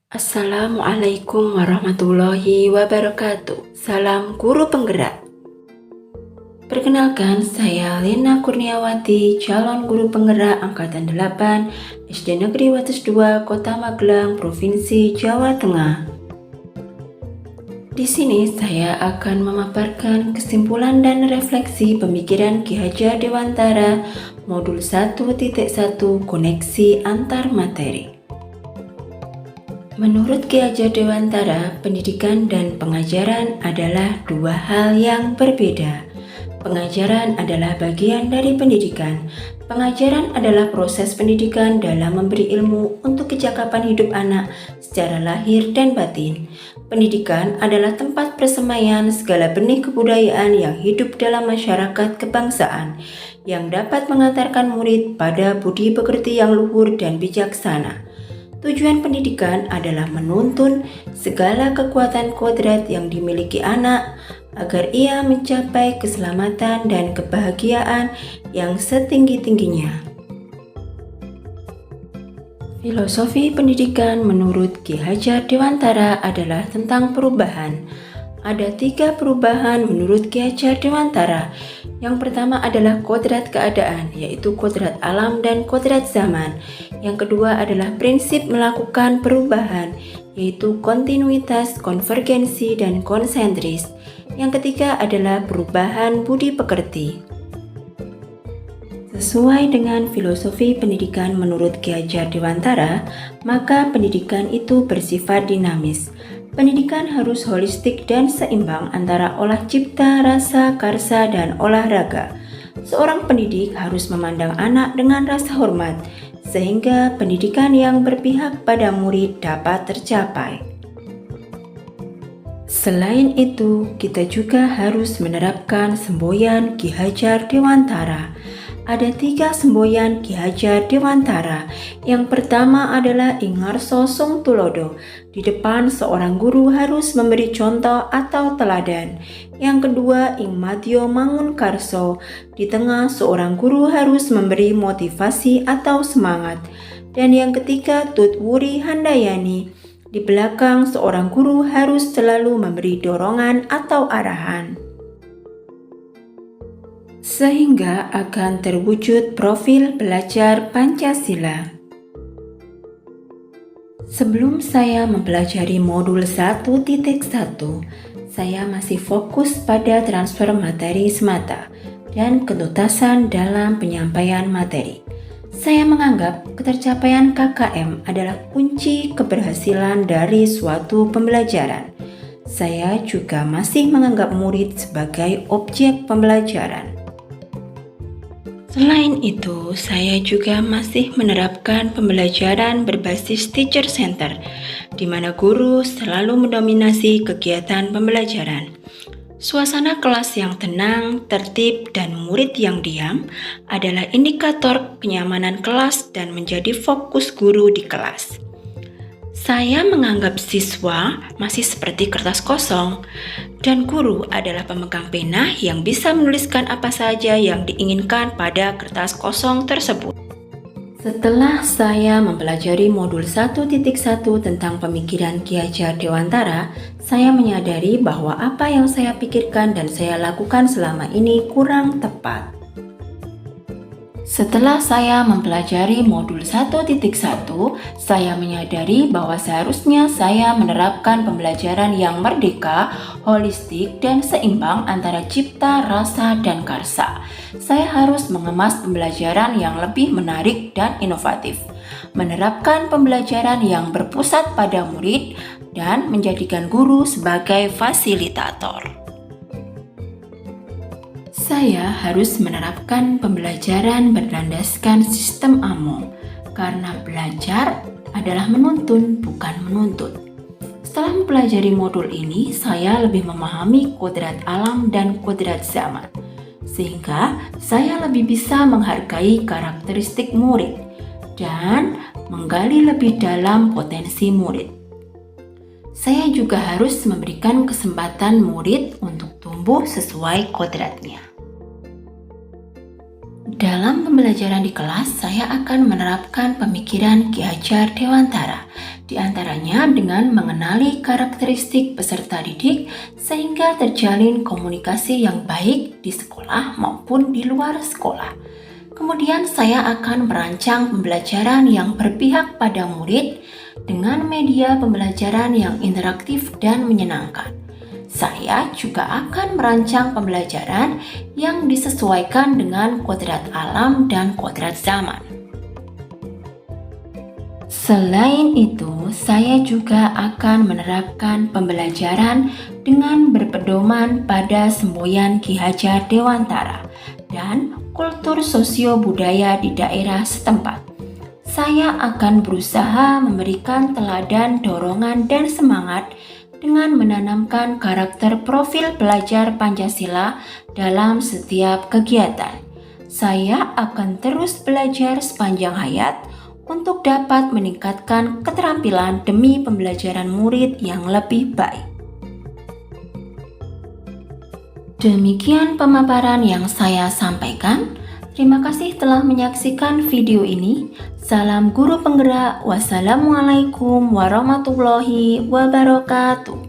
Assalamualaikum warahmatullahi wabarakatuh. Salam guru penggerak. Perkenalkan, saya Lena Kurniawati, calon guru penggerak angkatan 8 SD Negeri Wates 2, Kota Magelang, Provinsi Jawa Tengah. Di sini saya akan memaparkan kesimpulan dan refleksi pemikiran Ki Hajar Dewantara Modul 1.1 Koneksi Antar Materi. Menurut Ki Hajar Dewantara, pendidikan dan pengajaran adalah dua hal yang berbeda. Pengajaran adalah bagian dari pendidikan. Pengajaran adalah proses pendidikan dalam memberi ilmu untuk kecakapan hidup anak secara lahir dan batin. Pendidikan adalah tempat persemaian segala benih kebudayaan yang hidup dalam masyarakat kebangsaan, yang dapat mengantarkan murid pada budi pekerti yang luhur dan bijaksana. Tujuan pendidikan adalah menuntun segala kekuatan kodrat yang dimiliki anak agar ia mencapai keselamatan dan kebahagiaan yang setinggi-tingginya. Filosofi pendidikan menurut Ki Hajar Dewantara adalah tentang perubahan. Ada 3 perubahan menurut Ki Hajar Dewantara. Yang pertama adalah kodrat keadaan, yaitu kodrat alam dan kodrat zaman. Yang kedua adalah prinsip melakukan perubahan, yaitu kontinuitas, konvergensi, dan konsentris. Yang ketiga adalah perubahan budi pekerti. Sesuai dengan filosofi pendidikan menurut Ki Hajar Dewantara, maka pendidikan itu bersifat dinamis. Pendidikan harus holistik dan seimbang antara olah cipta, rasa, karsa, dan olahraga. Seorang pendidik harus memandang anak dengan rasa hormat, sehingga pendidikan yang berpihak pada murid dapat tercapai. Selain itu, kita juga harus menerapkan semboyan Ki Hajar Dewantara. Ada 3 semboyan Ki Hajar Dewantara. Yang pertama adalah Ingarso Sung Tulodo. Di depan seorang guru harus memberi contoh atau teladan. Yang kedua Ing Madyo Mangun Karso. Di tengah seorang guru harus memberi motivasi atau semangat. Dan yang ketiga Tut Wuri Handayani. Di belakang seorang guru harus selalu memberi dorongan atau arahan, sehingga akan terwujud profil pelajar Pancasila. Sebelum saya mempelajari modul 1.1, saya masih fokus pada transfer materi semata dan ketuntasan dalam penyampaian materi. Saya menganggap ketercapaian KKM adalah kunci keberhasilan dari suatu pembelajaran. Saya juga masih menganggap murid sebagai objek pembelajaran. Selain itu, saya juga masih menerapkan pembelajaran berbasis teacher center, di mana guru selalu mendominasi kegiatan pembelajaran. Suasana kelas yang tenang, tertib, dan murid yang diam adalah indikator kenyamanan kelas dan menjadi fokus guru di kelas. Saya menganggap siswa masih seperti kertas kosong, dan guru adalah pemegang pena yang bisa menuliskan apa saja yang diinginkan pada kertas kosong tersebut. Setelah saya mempelajari modul 1.1 tentang pemikiran Ki Hajar Dewantara, saya menyadari bahwa apa yang saya pikirkan dan saya lakukan selama ini kurang tepat. Setelah saya mempelajari modul 1.1, saya menyadari bahwa seharusnya saya menerapkan pembelajaran yang merdeka, holistik, dan seimbang antara cipta, rasa, dan karsa. Saya harus mengemas pembelajaran yang lebih menarik dan inovatif, menerapkan pembelajaran yang berpusat pada murid, dan menjadikan guru sebagai fasilitator. Saya harus menerapkan pembelajaran berlandaskan sistem AMO, karena belajar adalah menuntun, bukan menuntut. Setelah mempelajari modul ini, saya lebih memahami kodrat alam dan kodrat zaman, sehingga saya lebih bisa menghargai karakteristik murid dan menggali lebih dalam potensi murid. Saya juga harus memberikan kesempatan murid untuk tumbuh sesuai kodratnya. Dalam pembelajaran di kelas, saya akan menerapkan pemikiran Ki Hajar Dewantara, Di antaranya dengan mengenali karakteristik peserta didik sehingga terjalin komunikasi yang baik di sekolah maupun di luar sekolah. Kemudian saya akan merancang pembelajaran yang berpihak pada murid dengan media pembelajaran yang interaktif dan menyenangkan. Saya juga akan merancang pembelajaran yang disesuaikan dengan kodrat alam dan kodrat zaman. Selain itu, saya juga akan menerapkan pembelajaran dengan berpedoman pada semboyan Ki Hajar Dewantara dan kultur sosio-budaya di daerah setempat. Saya akan berusaha memberikan teladan, dorongan, dan semangat dengan menanamkan karakter profil belajar Pancasila dalam setiap kegiatan. Saya akan terus belajar sepanjang hayat untuk dapat meningkatkan keterampilan demi pembelajaran murid yang lebih baik. Demikian pemaparan yang saya sampaikan. Terima kasih telah menyaksikan video ini. Salam guru penggerak. Wassalamualaikum warahmatullahi wabarakatuh.